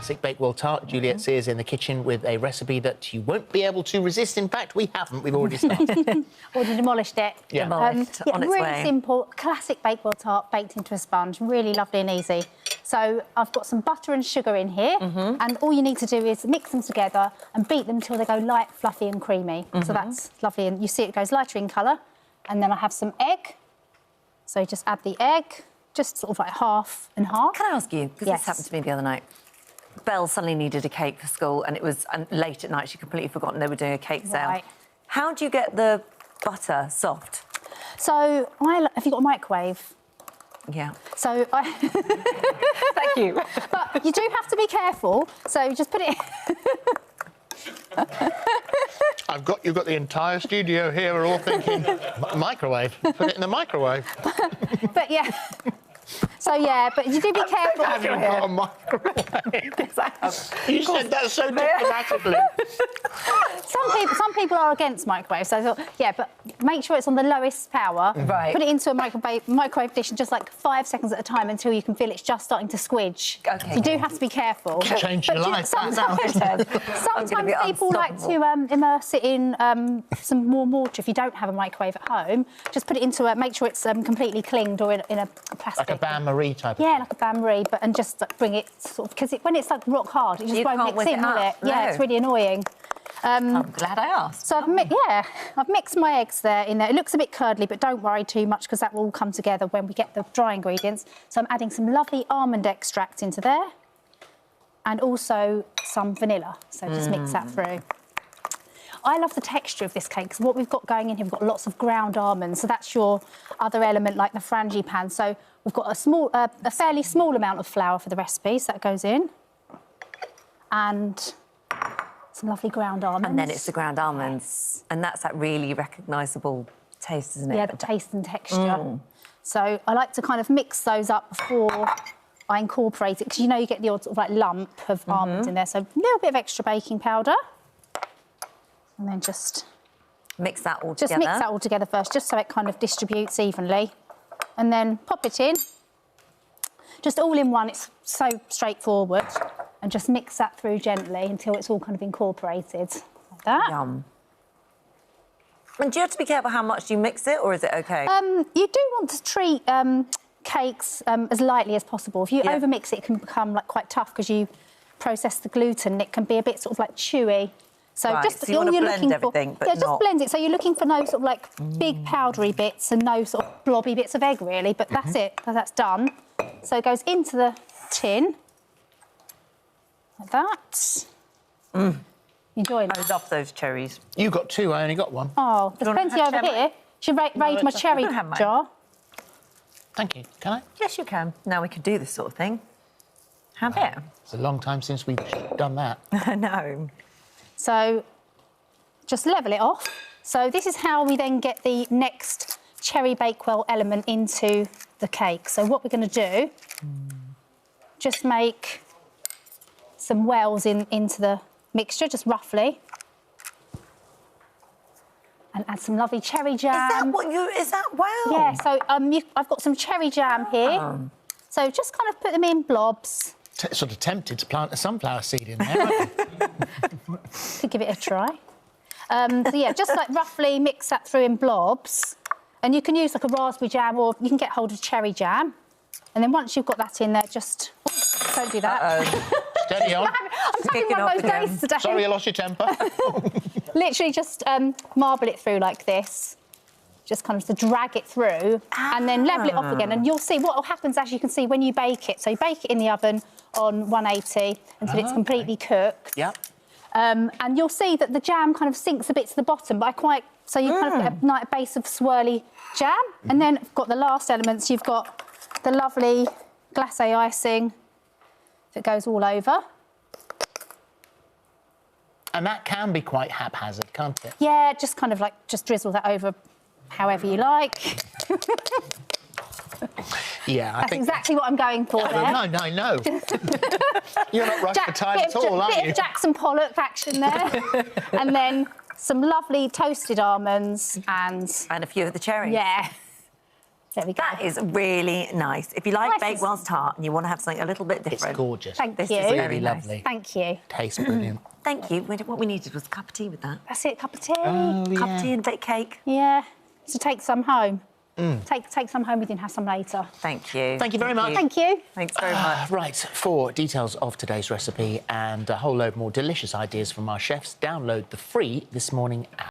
classic Bakewell tart. Juliet Sear's in the kitchen with a recipe that you won't be able to resist. In fact, we haven't. We've already started. Already demolished it. Yeah. Demolished on its really way. simple, classic Bakewell tart baked into a sponge. Really lovely and easy. So I've got some butter and sugar in here, and all you need to do is mix them together and beat them till they go light, fluffy and creamy. So that's lovely, and you see it goes lighter in colour. And then I have some egg. So just add the egg, just sort of like half and half. Can I ask you, because Yes. this happened to me the other night. Belle suddenly needed a cake for school, and it was late at night. She'd completely forgotten they were doing a cake sale. Right. How do you get the butter soft? So have you got a microwave? Yeah. So Thank you. but you do have to be careful. So just put it. You've got the entire studio here. We're all thinking microwave. Put it in the microwave. But yeah. So yeah, but you do be careful. Have you got a microwave? You said that so diplomatically. Some people are against microwaves, so I thought, yeah, but make sure it's on the lowest power. Right. Put it into a microwave dish in just like 5 seconds at a time until you can feel it's just starting to squidge. Okay. You do have to be careful. Change your life. Sometimes people like to immerse it in some warm water. If you don't have a microwave at home, just put it into make sure it's completely clinged or in a plastic. Like a bain-marie type. Yeah, like a bain-marie, and just bring it sort of because when it's like rock hard, it just won't mix in, will it? No. Yeah, it's really annoying. I'm glad I asked. So I've mixed my eggs there in there. It looks a bit curdly, but don't worry too much because that will all come together when we get the dry ingredients. So I'm adding some lovely almond extract into there and also some vanilla. So just mix that through. I love the texture of this cake because what we've got going in here, we've got lots of ground almonds. So that's your other element, like the frangipane. So we've got a fairly small amount of flour for the recipe, so that goes in. And some lovely ground almonds. And then it's the ground almonds. And that's that really recognisable taste, isn't it? Yeah, the taste and texture. So I like to kind of mix those up before I incorporate it, because you know you get the odd sort of like lump of almonds in there. So a little bit of extra baking powder. And then just mix that all Just together. mix that all together first, just so it kind of distributes evenly. And then pop it in. Just all in one, it's so straightforward. And just mix that through gently until it's all kind of incorporated. Like that. Yum. And do you have to be careful how much you mix it, or is it OK? You do want to treat cakes as lightly as possible. If you overmix it, it can become like quite tough because you process the gluten and it can be a bit sort of like chewy. So Right, just so you want to blend everything, but just not... blend it. So you're looking for no sort of like big powdery bits and no sort of blobby bits of egg really, but that's it, that's done. So it goes into the tin. Like that. Enjoying I that. love those cherries. You got two, I only got one. Oh, there's want to plenty have over cherry? here. Should raid my cherry You can have mine. jar. Thank you. Can I? Yes, you can. Now we can do this sort of thing. Have it. It's a long time since we've done that. I know. So just level it off. So this is how we then get the next cherry Bakewell element into the cake. So what we're going to do, just make some wells into the mixture, just roughly. And add some lovely cherry jam. Is that wow? Yeah, so I've got some cherry jam here. So just kind of put them in blobs. Sort of tempted to plant a sunflower seed in there, aren't you? Could give it a try. So yeah, just like roughly mix that through in blobs. And you can use like a raspberry jam or you can get hold of cherry jam. And then once you've got that in there, just... Oh, don't do that. Steady on. I'm having one of those days today. Sorry, I lost your temper. Literally just marble it through like this. Just kind of to drag it through and then level it off again. And you'll see what happens, as you can see, when you bake it. So you bake it in the oven on 180 until it's completely cooked. Yeah. And you'll see that the jam kind of sinks a bit to the bottom, but so you kind of get a nice base of swirly jam. And then you've got the last elements. You've got the lovely glacé icing that goes all over. And that can be quite haphazard, can't it? Yeah, just kind of like just drizzle that over however you like. Yeah, That's exactly what I'm going for there. No. You're not rushed for time at all, are bit you? of Jackson Pollock action there. And then some lovely toasted almonds and... And a few of the cherries. Yeah. There we go. That is really nice. If you like Nice. Bakewell's tart and you want to have something a little bit different. It's gorgeous. Thank This you. is Really very nice. lovely. Thank you. Tastes brilliant. Thank you. What we needed was a cup of tea with that. That's it, cup of tea. Cup of tea and a bit of cake. Yeah. So take some home. Take some home with you and have some later. Thank you. Thank you very much. Thank you. Thanks very much. Right, for details of today's recipe and a whole load more delicious ideas from our chefs, download the free This Morning app.